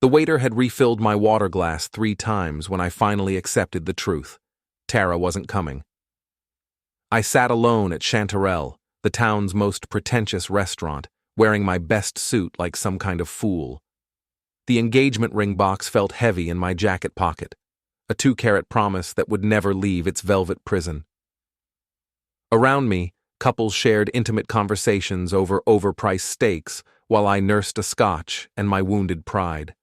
The waiter had refilled my water glass 3 times when I finally accepted the truth. Tara wasn't coming. I sat alone at Chanterelle, the town's most pretentious restaurant, wearing my best suit like some kind of fool. The engagement ring box felt heavy in my jacket pocket, a 2-carat promise that would never leave its velvet prison. Around me, couples shared intimate conversations over overpriced steaks while I nursed a scotch and my wounded pride.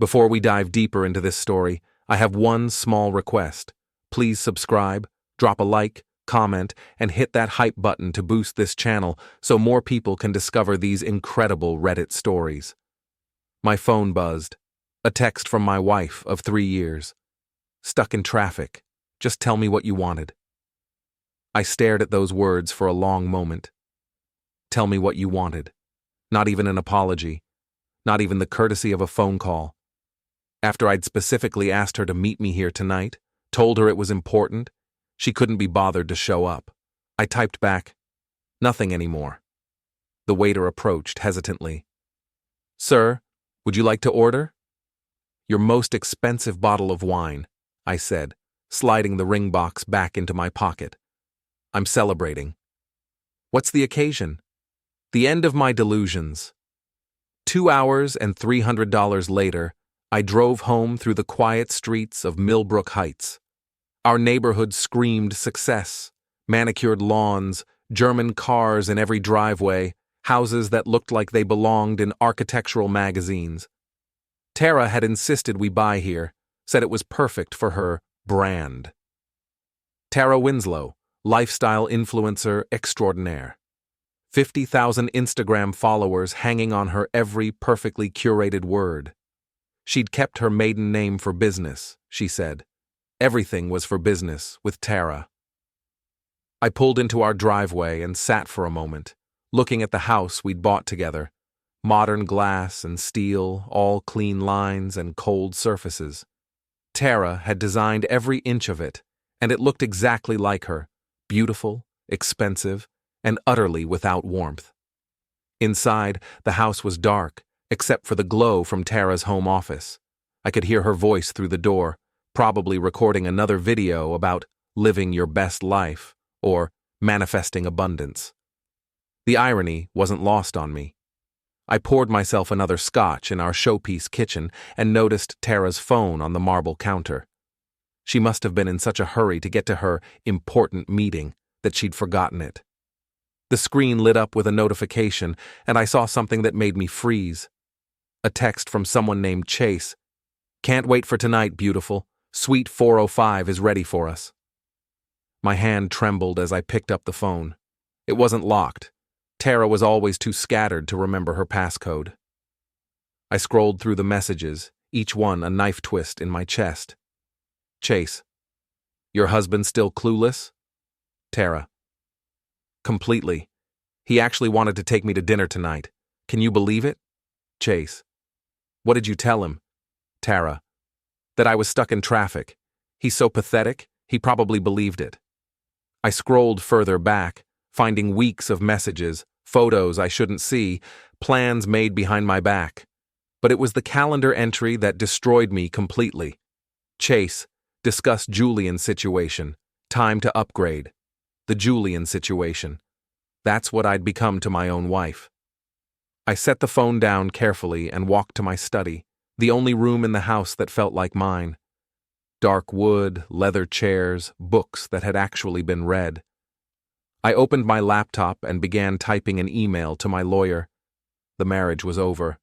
Before we dive deeper into this story, I have one small request. Please subscribe, drop a like, comment, and hit that hype button to boost this channel so more people can discover these incredible Reddit stories. My phone buzzed. A text from my wife of 3 years. Stuck in traffic. Just tell me what you wanted. I stared at those words for a long moment. Tell me what you wanted. Not even an apology. Not even the courtesy of a phone call. After I'd specifically asked her to meet me here tonight, told her it was important, she couldn't be bothered to show up. I typed back, nothing anymore. The waiter approached hesitantly. Sir, would you like to order? Your most expensive bottle of wine, I said, sliding the ring box back into my pocket. I'm celebrating. What's the occasion? The end of my delusions. 2 hours and $300 later, I drove home through the quiet streets of Millbrook Heights. Our neighborhood screamed success, manicured lawns, German cars in every driveway, houses that looked like they belonged in architectural magazines. Tara had insisted we buy here, said it was perfect for her brand. Tara Winslow, lifestyle influencer extraordinaire. 50,000 Instagram followers hanging on her every perfectly curated word. She'd kept her maiden name for business, she said. Everything was for business with Tara. I pulled into our driveway and sat for a moment, looking at the house we'd bought together. Modern glass and steel, all clean lines and cold surfaces. Tara had designed every inch of it, and it looked exactly like her, beautiful, expensive, and utterly without warmth. Inside, the house was dark, except for the glow from Tara's home office. I could hear her voice through the door, probably recording another video about living your best life or manifesting abundance. The irony wasn't lost on me. I poured myself another scotch in our showpiece kitchen and noticed Tara's phone on the marble counter. She must have been in such a hurry to get to her important meeting that she'd forgotten it. The screen lit up with a notification, and I saw something that made me freeze. A text from someone named Chase. Can't wait for tonight, beautiful. Suite 405 is ready for us. My hand trembled as I picked up the phone. It wasn't locked. Tara was always too scattered to remember her passcode. I scrolled through the messages, each one a knife twist in my chest. Chase. Your husband still clueless? Tara. Completely. He actually wanted to take me to dinner tonight. Can you believe it? Chase. What did you tell him? Tara. That I was stuck in traffic. He's so pathetic, he probably believed it. I scrolled further back, finding weeks of messages, photos I shouldn't see, plans made behind my back. But it was the calendar entry that destroyed me completely. Chase. Discuss Julian's situation. Time to upgrade. The Julian situation. That's what I'd become to my own wife. I set the phone down carefully and walked to my study, the only room in the house that felt like mine. Dark wood, leather chairs, books that had actually been read. I opened my laptop and began typing an email to my lawyer. The marriage was over,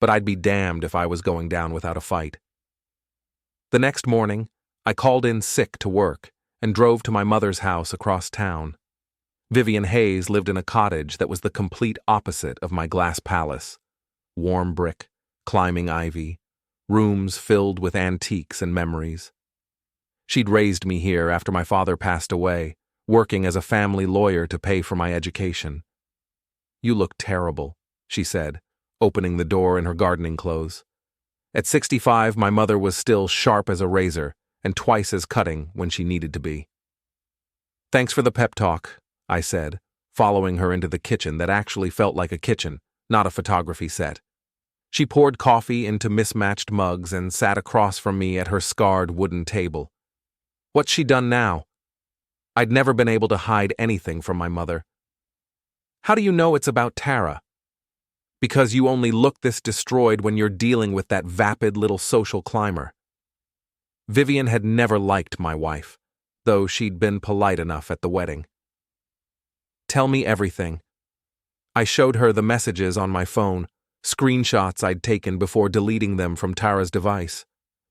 but I'd be damned if I was going down without a fight. The next morning, I called in sick to work and drove to my mother's house across town. Vivian Hayes lived in a cottage that was the complete opposite of my glass palace. Warm brick, climbing ivy, rooms filled with antiques and memories. She'd raised me here after my father passed away, working as a family lawyer to pay for my education. You look terrible, she said, opening the door in her gardening clothes. At 65, my mother was still sharp as a razor and twice as cutting when she needed to be. Thanks for the pep talk, I said, following her into the kitchen that actually felt like a kitchen, not a photography set. She poured coffee into mismatched mugs and sat across from me at her scarred wooden table. What's she done now? I'd never been able to hide anything from my mother. How do you know it's about Tara? Because you only look this destroyed when you're dealing with that vapid little social climber. Vivian had never liked my wife, though she'd been polite enough at the wedding. Tell me everything. I showed her the messages on my phone, screenshots I'd taken before deleting them from Tara's device.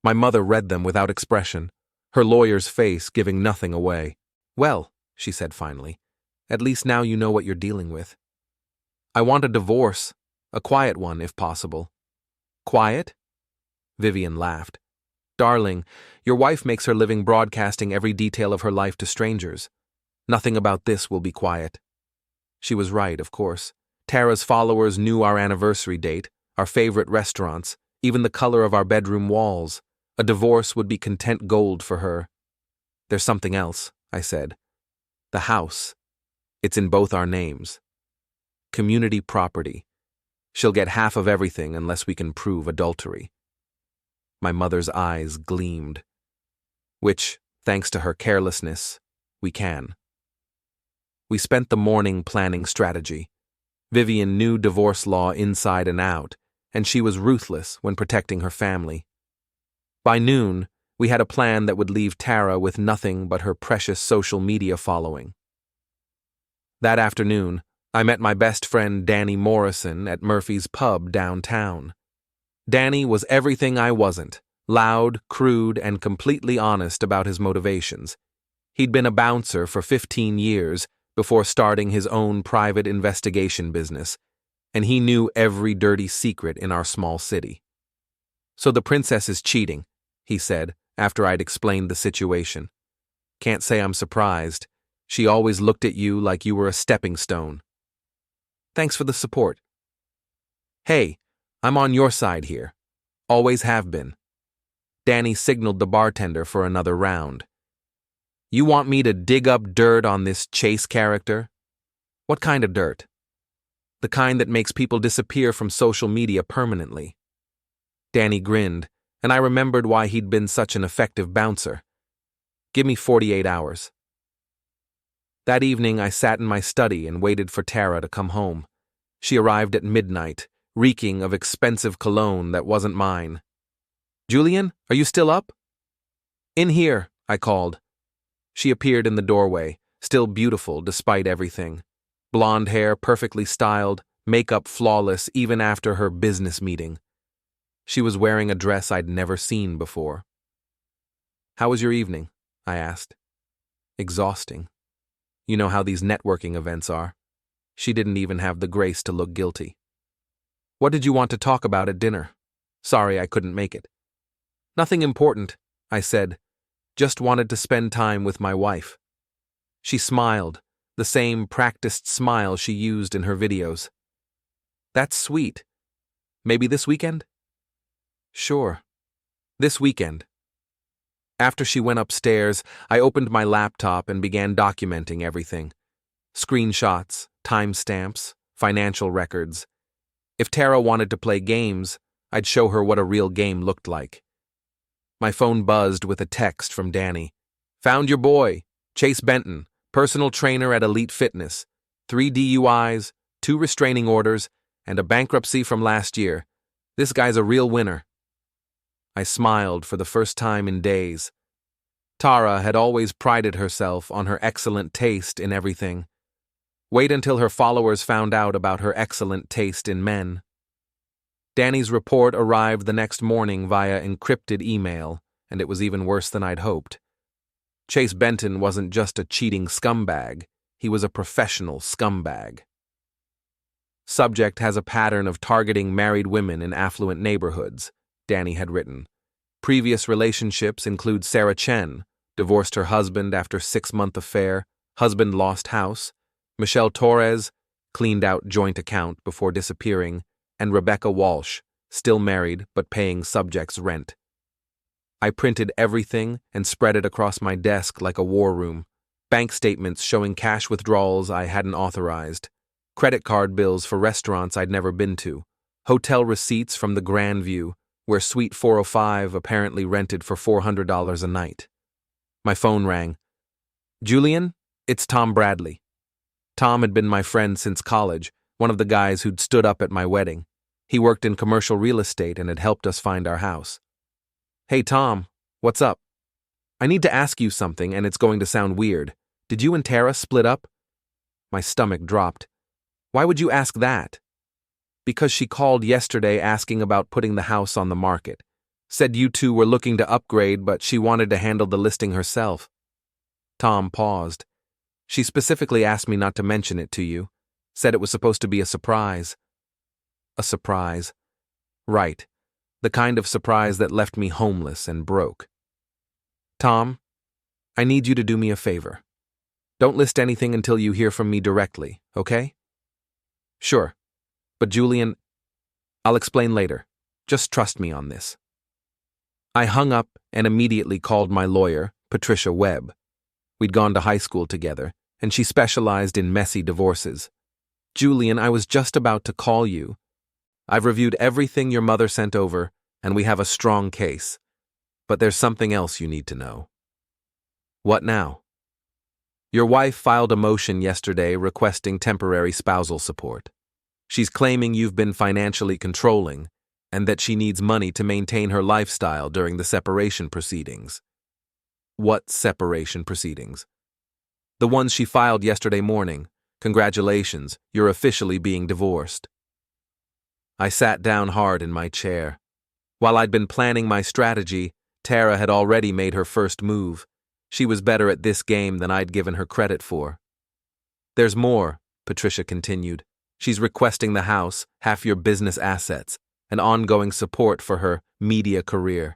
My mother read them without expression, her lawyer's face giving nothing away. Well, she said finally, at least now you know what you're dealing with. I want a divorce, a quiet one if possible. Quiet? Vivian laughed. Darling, your wife makes her living broadcasting every detail of her life to strangers. Nothing about this will be quiet. She was right, of course. Tara's followers knew our anniversary date, our favorite restaurants, even the color of our bedroom walls. A divorce would be content gold for her. There's something else, I said. The house. It's in both our names. Community property. She'll get half of everything unless we can prove adultery. My mother's eyes gleamed. Which, thanks to her carelessness, we can. We spent the morning planning strategy. Vivian knew divorce law inside and out, and she was ruthless when protecting her family. By noon, we had a plan that would leave Tara with nothing but her precious social media following. That afternoon, I met my best friend Danny Morrison at Murphy's Pub downtown. Danny was everything I wasn't, loud, crude, and completely honest about his motivations. He'd been a bouncer for 15 years before starting his own private investigation business, and he knew every dirty secret in our small city. So the princess is cheating, he said, after I'd explained the situation. Can't say I'm surprised. She always looked at you like you were a stepping stone. Thanks for the support. Hey, I'm on your side here. Always have been. Danny signaled the bartender for another round. You want me to dig up dirt on this Chase character? What kind of dirt? The kind that makes people disappear from social media permanently. Danny grinned, and I remembered why he'd been such an effective bouncer. Give me 48 hours. That evening, I sat in my study and waited for Tara to come home. She arrived at midnight, reeking of expensive cologne that wasn't mine. Julian, are you still up? In here, I called. She appeared in the doorway, still beautiful despite everything. Blonde hair perfectly styled, makeup flawless even after her business meeting. She was wearing a dress I'd never seen before. How was your evening? I asked. Exhausting. You know how these networking events are. She didn't even have the grace to look guilty. What did you want to talk about at dinner? Sorry I couldn't make it. Nothing important, I said. Just wanted to spend time with my wife. She smiled, the same practiced smile she used in her videos. That's sweet. Maybe this weekend? Sure. This weekend. After she went upstairs, I opened my laptop and began documenting everything. Screenshots, timestamps, financial records. If Tara wanted to play games, I'd show her what a real game looked like. My phone buzzed with a text from Danny. Found your boy, Chase Benton, personal trainer at Elite Fitness. 3 DUIs, 2 restraining orders, and a bankruptcy from last year. This guy's a real winner. I smiled for the first time in days. Tara had always prided herself on her excellent taste in everything. Wait until her followers found out about her excellent taste in men. Danny's report arrived the next morning via encrypted email, and it was even worse than I'd hoped. Chase Benton wasn't just a cheating scumbag, he was a professional scumbag. Subject has a pattern of targeting married women in affluent neighborhoods, Danny had written. Previous relationships include Sarah Chen, divorced her husband after 6-month affair, husband lost house, Michelle Torres, cleaned out joint account before disappearing, and Rebecca Walsh, still married but paying subjects rent. I printed everything and spread it across my desk like a war room. Bank statements showing cash withdrawals I hadn't authorized, credit card bills for restaurants I'd never been to, Hotel receipts from the Grand View, where Suite 405 apparently rented for $400 a night. My phone rang. "Julian, it's Tom Bradley." Tom had been my friend since college, one of the guys who'd stood up at my wedding. He worked in commercial real estate and had helped us find our house. "Hey, Tom, what's up? I need to ask you something, and it's going to sound weird. Did you and Tara split up?" My stomach dropped. "Why would you ask that?" "Because she called yesterday asking about putting the house on the market. Said you two were looking to upgrade, but she wanted to handle the listing herself." Tom paused. "She specifically asked me not to mention it to you. Said it was supposed to be a surprise." A surprise. Right. The kind of surprise that left me homeless and broke. "Tom, I need you to do me a favor. Don't list anything until you hear from me directly, okay?" "Sure. But Julian, I'll explain later. Just trust me on this." I hung up and immediately called my lawyer, Patricia Webb. We'd gone to high school together, and she specialized in messy divorces. "Julian, I was just about to call you. I've reviewed everything your mother sent over, and we have a strong case. But there's something else you need to know." "What now?" "Your wife filed a motion yesterday requesting temporary spousal support. She's claiming you've been financially controlling and that she needs money to maintain her lifestyle during the separation proceedings." "What separation proceedings?" "The ones she filed yesterday morning. Congratulations, you're officially being divorced." I sat down hard in my chair. While I'd been planning my strategy, Tara had already made her first move. She was better at this game than I'd given her credit for. "There's more," Patricia continued. "She's requesting the house, half your business assets, and ongoing support for her media career.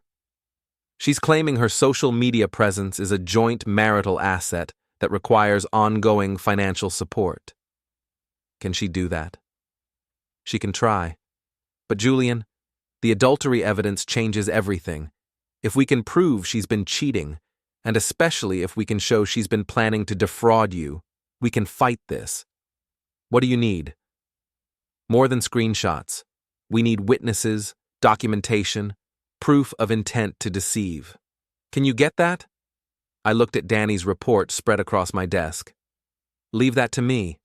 She's claiming her social media presence is a joint marital asset that requires ongoing financial support." "Can she do that?" "She can try. But Julian, the adultery evidence changes everything. If we can prove she's been cheating, and especially if we can show she's been planning to defraud you, we can fight this. What do you need?" "More than screenshots. We need witnesses, documentation, proof of intent to deceive. Can you get that?" I looked at Danny's report spread across my desk. "Leave that to me."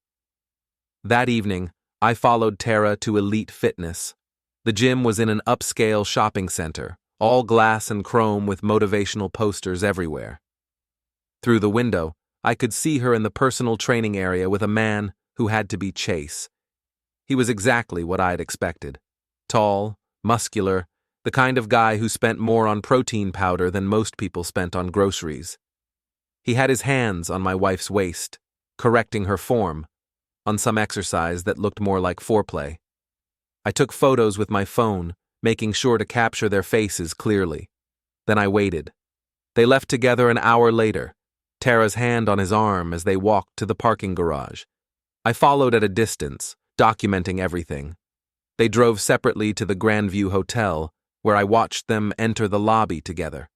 That evening, I followed Tara to Elite Fitness. The gym was in an upscale shopping center, all glass and chrome with motivational posters everywhere. Through the window, I could see her in the personal training area with a man who had to be Chase. He was exactly what I had expected. Tall, muscular, the kind of guy who spent more on protein powder than most people spent on groceries. He had his hands on my wife's waist, correcting her form, on some exercise that looked more like foreplay. I took photos with my phone, making sure to capture their faces clearly. Then I waited. They left together an hour later, Tara's hand on his arm as they walked to the parking garage. I followed at a distance, documenting everything. They drove separately to the Grand View Hotel, where I watched them enter the lobby together.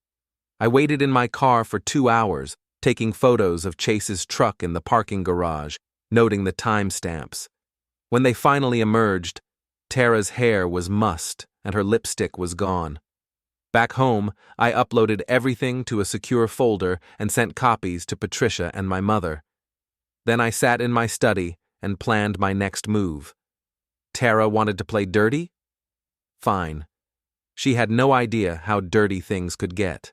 I waited in my car for 2 hours, taking photos of Chase's truck in the parking garage, noting the timestamps. When they finally emerged, Tara's hair was mussed and her lipstick was gone. Back home, I uploaded everything to a secure folder and sent copies to Patricia and my mother. Then I sat in my study and planned my next move. Tara wanted to play dirty? Fine. She had no idea how dirty things could get.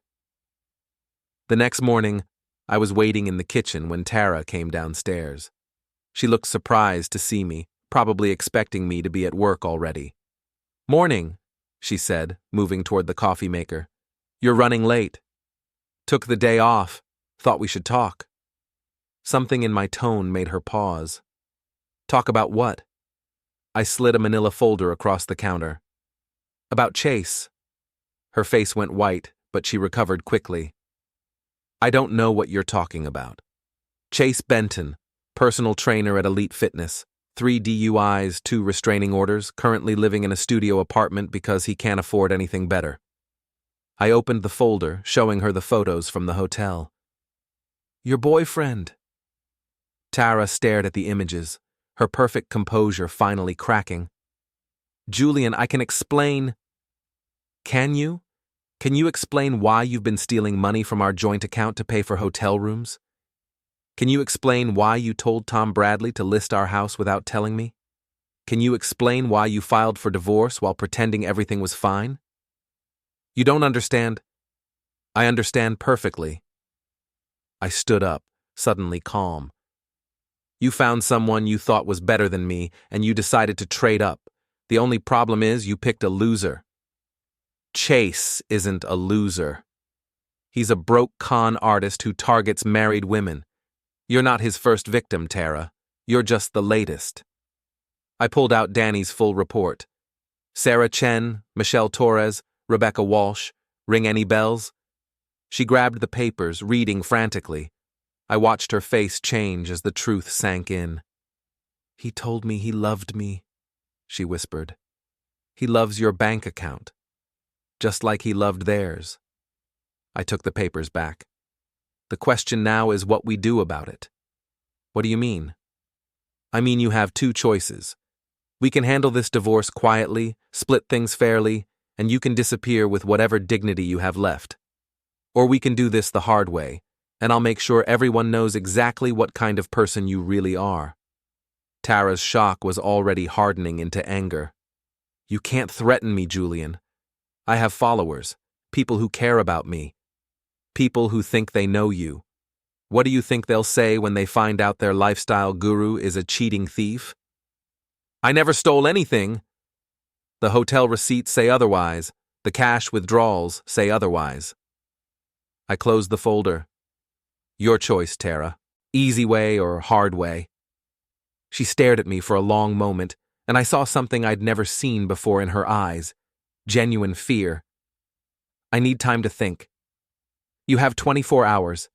The next morning, I was waiting in the kitchen when Tara came downstairs. She looked surprised to see me, probably expecting me to be at work already. "Morning," she said, moving toward the coffee maker. "You're running late." "Took the day off. Thought we should talk." Something in my tone made her pause. "Talk about what?" I slid a manila folder across the counter. "About Chase." Her face went white, but she recovered quickly. "I don't know what you're talking about. Chase Benton, personal trainer at Elite Fitness, 3 DUIs, 2 restraining orders, currently living in a studio apartment because he can't afford anything better." I opened the folder, showing her the photos from the hotel. "Your boyfriend." Tara stared at the images, her perfect composure finally cracking. Julian, I can explain. Can you? Can you explain why you've been stealing money from our joint account to pay for hotel rooms? Can you explain why you told Tom Bradley to list our house without telling me? Can you explain why you filed for divorce while pretending everything was fine? You don't understand. I understand perfectly. I stood up, suddenly calm. You found someone you thought was better than me, and you decided to trade up. The only problem is you picked a loser. Chase isn't a loser. He's a broke con artist who targets married women. You're not his first victim, Tara. You're just the latest. I pulled out Danny's full report. Sarah Chen, Michelle Torres, Rebecca Walsh. Ring any bells? She grabbed the papers, reading frantically. I watched her face change as the truth sank in. He told me he loved me, she whispered. He loves your bank account, just like he loved theirs. I took the papers back. The question now is what we do about it. What do you mean? I mean you have two choices. We can handle this divorce quietly, split things fairly, and you can disappear with whatever dignity you have left. Or we can do this the hard way, and I'll make sure everyone knows exactly what kind of person you really are. Tara's shock was already hardening into anger. You can't threaten me, Julian. I have followers, people who care about me, people who think they know you. What do you think they'll say when they find out their lifestyle guru is a cheating thief? I never stole anything. The hotel receipts say otherwise. The cash withdrawals say otherwise. I closed the folder. Your choice, Tara. Easy way or hard way. She stared at me for a long moment, and I saw something I'd never seen before in her eyes. Genuine fear. I need time to think. You have 24 hours.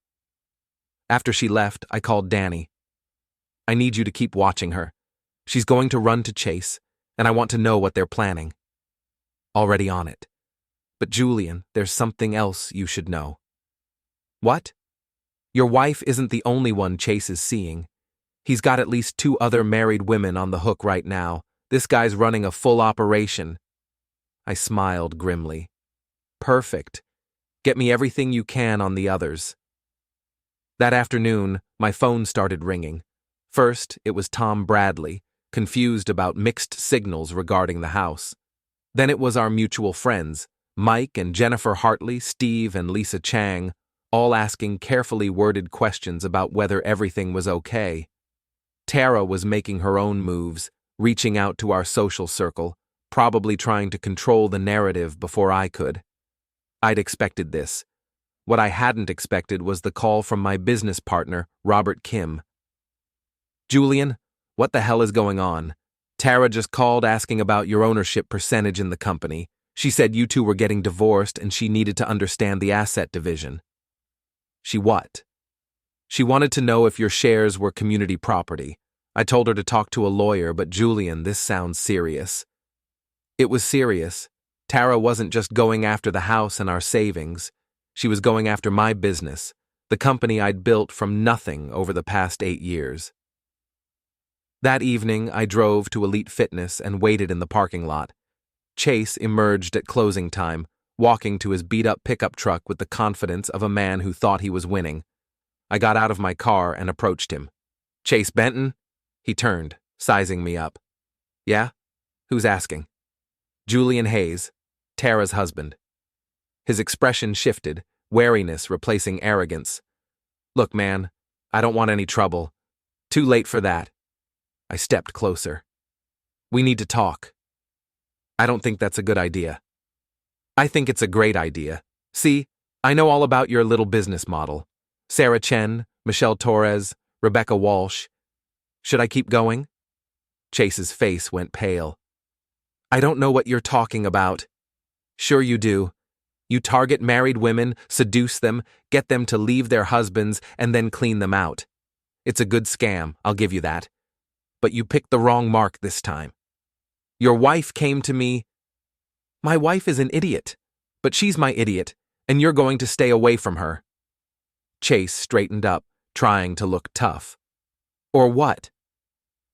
After she left, I called Danny. I need you to keep watching her. She's going to run to Chase, and I want to know what they're planning. Already on it. But Julian, there's something else you should know. What? Your wife isn't the only one Chase is seeing. He's got at least 2 other married women on the hook right now. This guy's running a full operation. I smiled grimly. Perfect. Get me everything you can on the others. That afternoon, my phone started ringing. First, it was Tom Bradley, confused about mixed signals regarding the house. Then it was our mutual friends, Mike and Jennifer Hartley, Steve and Lisa Chang, all asking carefully worded questions about whether everything was okay. Tara was making her own moves, reaching out to our social circle, probably trying to control the narrative before I could. I'd expected this. What I hadn't expected was the call from my business partner, Robert Kim. Julian, what the hell is going on? Tara just called asking about your ownership percentage in the company. She said you two were getting divorced and she needed to understand the asset division. She what? She wanted to know if your shares were community property. I told her to talk to a lawyer, but Julian, this sounds serious. It was serious. Tara wasn't just going after the house and our savings. She was going after my business, the company I'd built from nothing over the past 8 years. That evening, I drove to Elite Fitness and waited in the parking lot. Chase emerged at closing time, walking to his beat-up pickup truck with the confidence of a man who thought he was winning. I got out of my car and approached him. Chase Benton? He turned, sizing me up. Yeah? Who's asking? Julian Hayes, Tara's husband. His expression shifted, wariness replacing arrogance. Look, man, I don't want any trouble. Too late for that. I stepped closer. We need to talk. I don't think that's a good idea. I think it's a great idea. See, I know all about your little business model. Sarah Chen, Michelle Torres, Rebecca Walsh. Should I keep going? Chase's face went pale. I don't know what you're talking about. Sure you do. You target married women, seduce them, get them to leave their husbands, and then clean them out. It's a good scam, I'll give you that. But you picked the wrong mark this time. Your wife came to me. My wife is an idiot, but she's my idiot, and you're going to stay away from her. Chase straightened up, trying to look tough. Or what?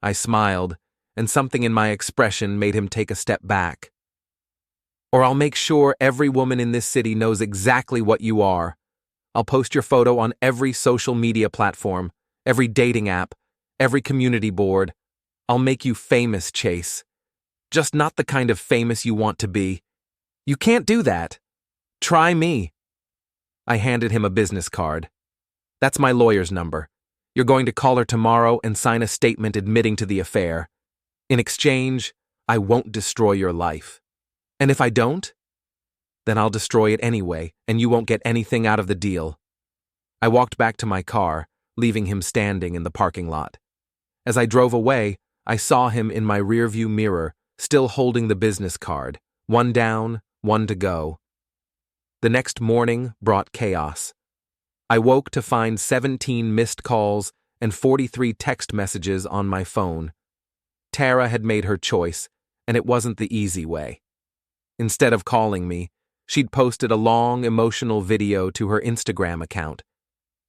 I smiled, and something in my expression made him take a step back. Or I'll make sure every woman in this city knows exactly what you are. I'll post your photo on every social media platform, every dating app, every community board. I'll make you famous, Chase. Just not the kind of famous you want to be. You can't do that. Try me. I handed him a business card. That's my lawyer's number. You're going to call her tomorrow and sign a statement admitting to the affair. In exchange, I won't destroy your life. And if I don't, then I'll destroy it anyway, and you won't get anything out of the deal. I walked back to my car, leaving him standing in the parking lot. As I drove away, I saw him in my rearview mirror, still holding the business card, one down, one to go. The next morning brought chaos. I woke to find 17 missed calls and 43 text messages on my phone. Tara had made her choice, and it wasn't the easy way. Instead of calling me, she'd posted a long, emotional video to her Instagram account.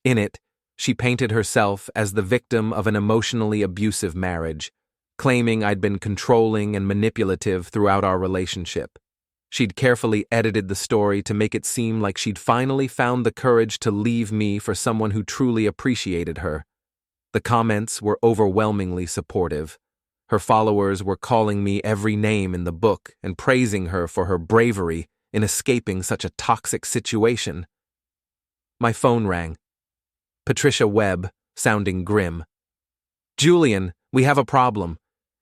In it, she painted herself as the victim of an emotionally abusive marriage, claiming I'd been controlling and manipulative throughout our relationship. She'd carefully edited the story to make it seem like she'd finally found the courage to leave me for someone who truly appreciated her. The comments were overwhelmingly supportive. Her followers were calling me every name in the book and praising her for her bravery in escaping such a toxic situation. My phone rang. Patricia Webb, sounding grim. "Julian, we have a problem.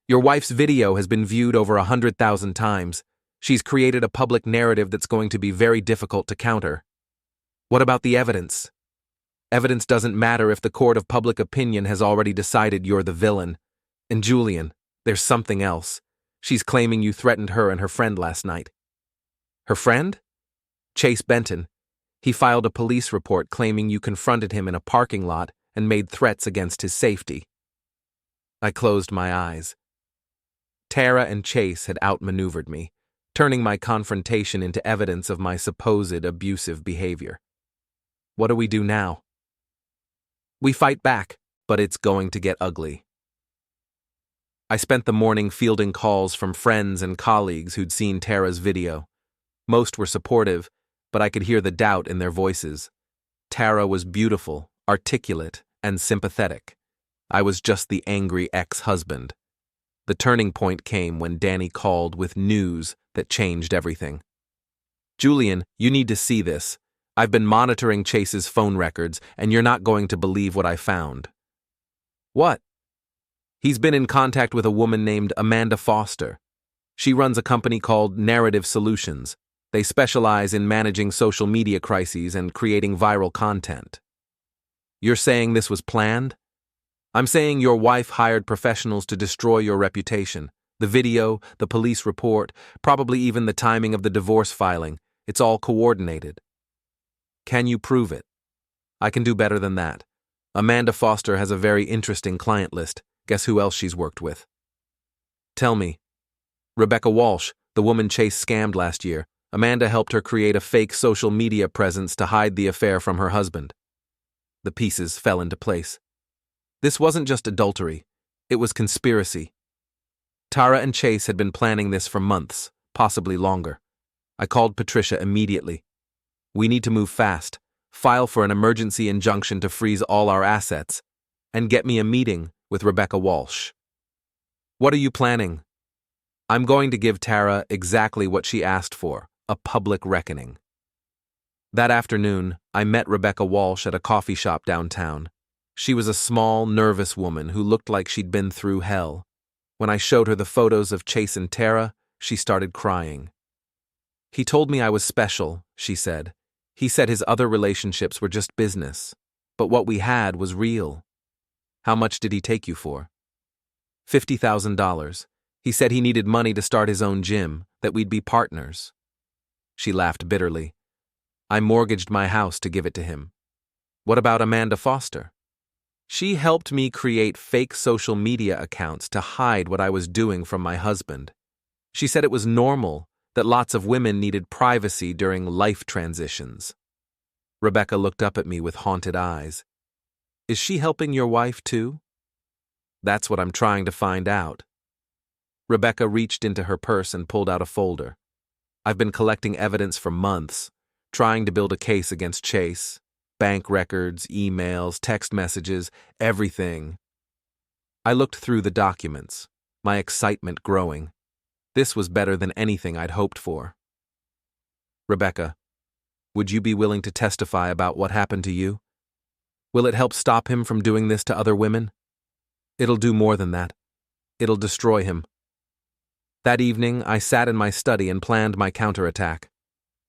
Your wife's video has been viewed over 100,000 times. She's created a public narrative that's going to be very difficult to counter." "What about the evidence?" "Evidence doesn't matter if the court of public opinion has already decided you're the villain. And Julian, there's something else. She's claiming you threatened her and her friend last night." "Her friend?" "Chase Benton. He filed a police report claiming you confronted him in a parking lot and made threats against his safety." I closed my eyes. Tara and Chase had outmaneuvered me, turning my confrontation into evidence of my supposed abusive behavior. What do we do now? We fight back, but it's going to get ugly. I spent the morning fielding calls from friends and colleagues who'd seen Tara's video. Most were supportive, but I could hear the doubt in their voices. Tara was beautiful, articulate, and sympathetic. I was just the angry ex-husband. The turning point came when Danny called with news that changed everything. "Julian, you need to see this. I've been monitoring Chase's phone records, and you're not going to believe what I found." "What?" "He's been in contact with a woman named Amanda Foster. She runs a company called Narrative Solutions. They specialize in managing social media crises and creating viral content." "You're saying this was planned?" "I'm saying your wife hired professionals to destroy your reputation. The video, the police report, probably even the timing of the divorce filing. It's all coordinated." "Can you prove it?" "I can do better than that. Amanda Foster has a very interesting client list. Guess who else she's worked with?" "Tell me." "Rebecca Walsh, the woman Chase scammed last year. Amanda helped her create a fake social media presence to hide the affair from her husband." The pieces fell into place. This wasn't just adultery. It was conspiracy. Tara and Chase had been planning this for months, possibly longer. I called Patricia immediately. "We need to move fast, file for an emergency injunction to freeze all our assets, and get me a meeting with Rebecca Walsh." "What are you planning?" "I'm going to give Tara exactly what she asked for, a public reckoning." That afternoon, I met Rebecca Walsh at a coffee shop downtown. She was a small, nervous woman who looked like she'd been through hell. When I showed her the photos of Chase and Tara, she started crying. "He told me I was special," she said. "He said his other relationships were just business, but what we had was real." "How much did he take you for?" $50,000. He said he needed money to start his own gym, that we'd be partners." She laughed bitterly. "I mortgaged my house to give it to him." "What about Amanda Foster?" "She helped me create fake social media accounts to hide what I was doing from my husband. She said it was normal, that lots of women needed privacy during life transitions." Rebecca looked up at me with haunted eyes. "Is she helping your wife too?" "That's what I'm trying to find out." Rebecca reached into her purse and pulled out a folder. I've been collecting evidence for months, trying to build a case against Chase. Bank records, emails, text messages, everything. I looked through the documents, my excitement growing. This was better than anything I'd hoped for. Rebecca, would you be willing to testify about what happened to you? Will it help stop him from doing this to other women? It'll do more than that. It'll destroy him. That evening, I sat in my study and planned my counterattack.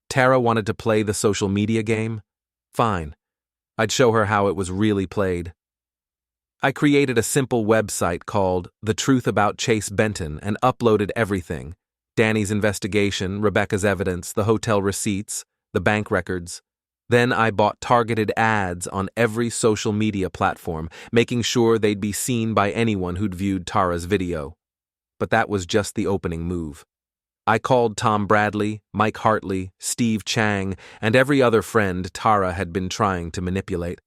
Tara wanted to play the social media game? Fine. I'd show her how it was really played. I created a simple website called The Truth About Chase Benton and uploaded everything. Danny's investigation, Rebecca's evidence, the hotel receipts, the bank records. Then I bought targeted ads on every social media platform, making sure they'd be seen by anyone who'd viewed Tara's video. But that was just the opening move. I called Tom Bradley, Mike Hartley, Steve Chang, and every other friend Tara had been trying to manipulate.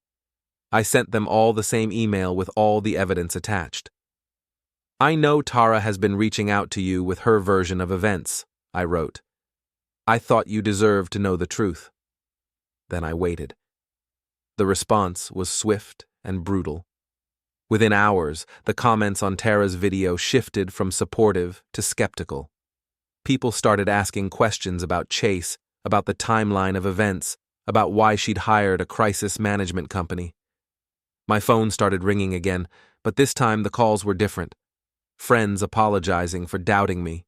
I sent them all the same email with all the evidence attached. I know Tara has been reaching out to you with her version of events, I wrote. I thought you deserved to know the truth. Then I waited. The response was swift and brutal. Within hours, the comments on Tara's video shifted from supportive to skeptical. People started asking questions about Chase, about the timeline of events, about why she'd hired a crisis management company. My phone started ringing again, but this time the calls were different. Friends apologizing for doubting me,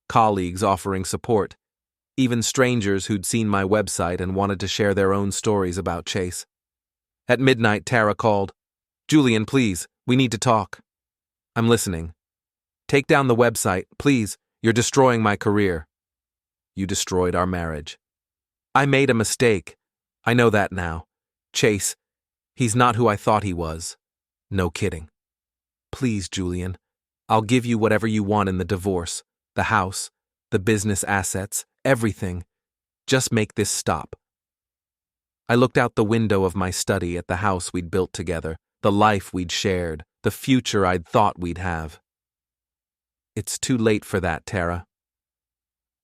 colleagues offering support, even strangers who'd seen my website and wanted to share their own stories about Chase. At midnight, Tara called. Julian, please, we need to talk. I'm listening. Take down the website, please. You're destroying my career. You destroyed our marriage. I made a mistake. I know that now. Chase, he's not who I thought he was. No kidding. Please, Julian, I'll give you whatever you want in the divorce, the house, the business assets, everything. Just make this stop. I looked out the window of my study at the house we'd built together, the life we'd shared, the future I'd thought we'd have. It's too late for that, Tara.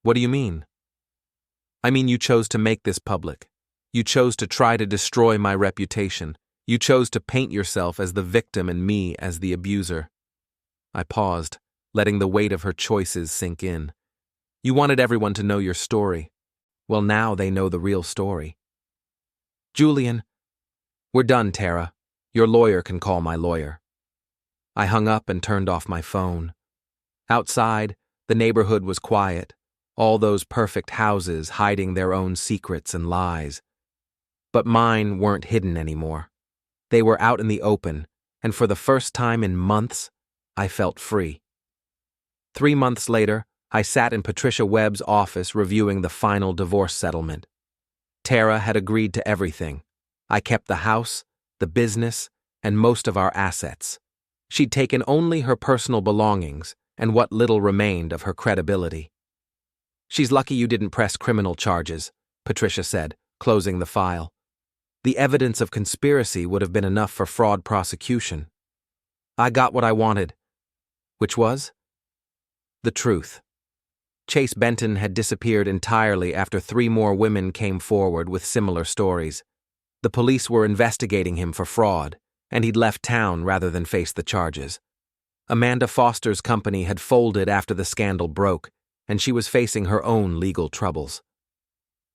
What do you mean? I mean, you chose to make this public. You chose to try to destroy my reputation. You chose to paint yourself as the victim and me as the abuser. I paused, letting the weight of her choices sink in. You wanted everyone to know your story. Well, now they know the real story. Julian, we're done, Tara. Your lawyer can call my lawyer. I hung up and turned off my phone. Outside, the neighborhood was quiet, all those perfect houses hiding their own secrets and lies. But mine weren't hidden anymore. They were out in the open, and for the first time in months, I felt free. 3 months later, I sat in Patricia Webb's office reviewing the final divorce settlement. Tara had agreed to everything. I kept the house, the business, and most of our assets. She'd taken only her personal belongings and what little remained of her credibility. She's lucky you didn't press criminal charges, Patricia said, closing the file. The evidence of conspiracy would have been enough for fraud prosecution. I got what I wanted, which was the truth. Chase Benton had disappeared entirely after 3 more women came forward with similar stories. The police were investigating him for fraud, and he'd left town rather than face the charges. Amanda Foster's company had folded after the scandal broke, and she was facing her own legal troubles.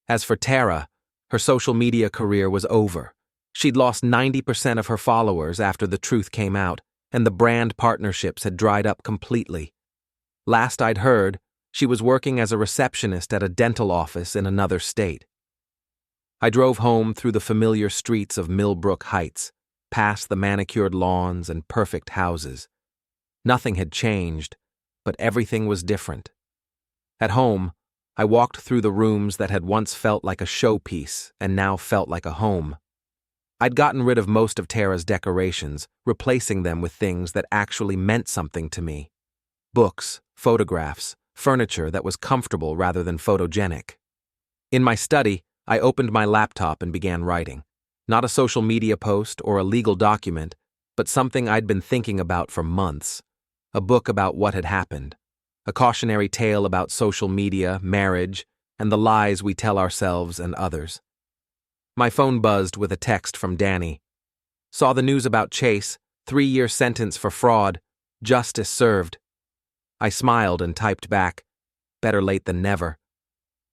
As for Tara, her social media career was over. She'd lost 90% of her followers after the truth came out, and the brand partnerships had dried up completely. Last I'd heard, she was working as a receptionist at a dental office in another state. I drove home through the familiar streets of Millbrook Heights, past the manicured lawns and perfect houses. Nothing had changed, but everything was different. At home, I walked through the rooms that had once felt like a showpiece and now felt like a home. I'd gotten rid of most of Tara's decorations, replacing them with things that actually meant something to me. Books, photographs, furniture that was comfortable rather than photogenic. In my study, I opened my laptop and began writing. Not a social media post or a legal document, but something I'd been thinking about for months. A book about what had happened. a cautionary tale about social media, marriage, and the lies we tell ourselves and others. My phone buzzed with a text from Danny. Saw the news about Chase, 3-year sentence for fraud, justice served. I smiled and typed back, better late than never.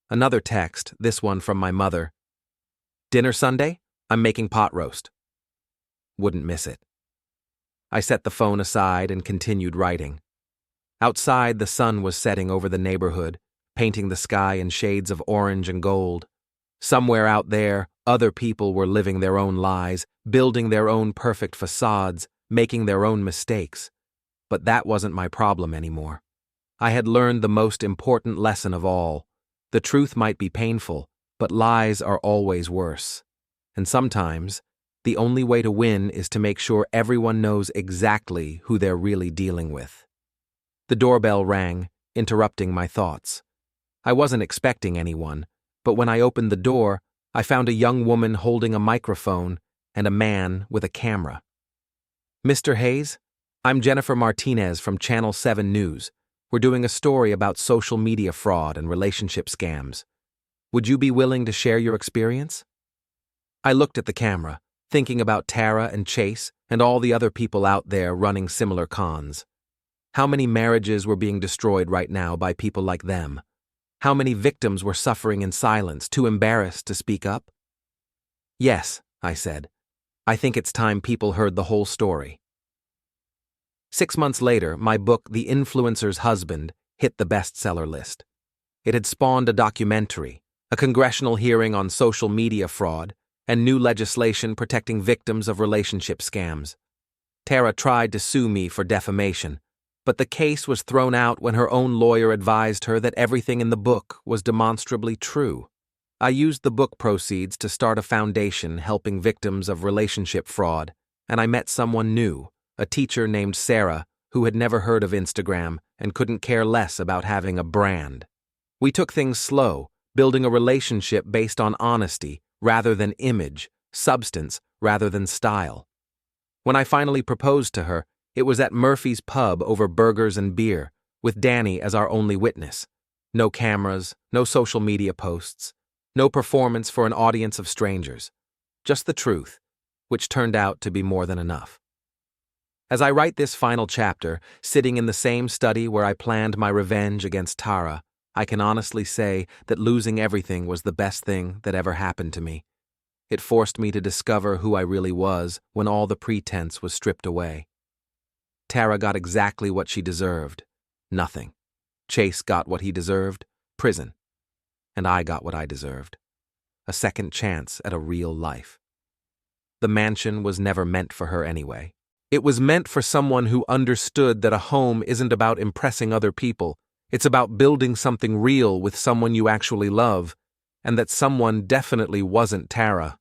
Another text, this one from my mother. Dinner Sunday? I'm making pot roast. Wouldn't miss it. I set the phone aside and continued writing. Outside, the sun was setting over the neighborhood, painting the sky in shades of orange and gold. Somewhere out there, other people were living their own lies, building their own perfect facades, making their own mistakes. But that wasn't my problem anymore. I had learned the most important lesson of all. The truth might be painful, but lies are always worse. And sometimes, the only way to win is to make sure everyone knows exactly who they're really dealing with. The doorbell rang, interrupting my thoughts. I wasn't expecting anyone, but when I opened the door, I found a young woman holding a microphone and a man with a camera. Mr. Hayes, I'm Jennifer Martinez from Channel 7 News. We're doing a story about social media fraud and relationship scams. Would you be willing to share your experience? I looked at the camera, thinking about Tara and Chase and all the other people out there running similar cons. How many marriages were being destroyed right now by people like them? How many victims were suffering in silence, too embarrassed to speak up? Yes, I said. I think it's time people heard the whole story. 6 months later, my book, The Influencer's Husband, hit the bestseller list. It had spawned a documentary, a congressional hearing on social media fraud, and new legislation protecting victims of relationship scams. Tara tried to sue me for defamation, but the case was thrown out when her own lawyer advised her that everything in the book was demonstrably true. I used the book proceeds to start a foundation helping victims of relationship fraud, and I met someone new, a teacher named Sarah, who had never heard of Instagram and couldn't care less about having a brand. We took things slow, building a relationship based on honesty rather than image, substance rather than style. When I finally proposed to her, it was at Murphy's Pub over burgers and beer, with Danny as our only witness. No cameras, no social media posts, no performance for an audience of strangers. Just the truth, which turned out to be more than enough. As I write this final chapter, sitting in the same study where I planned my revenge against Tara, I can honestly say that losing everything was the best thing that ever happened to me. It forced me to discover who I really was when all the pretense was stripped away. Tara got exactly what she deserved. Nothing. Chase got what he deserved. Prison. And I got what I deserved. A second chance at a real life. The mansion was never meant for her anyway. It was meant for someone who understood that a home isn't about impressing other people. It's about building something real with someone you actually love, and that someone definitely wasn't Tara.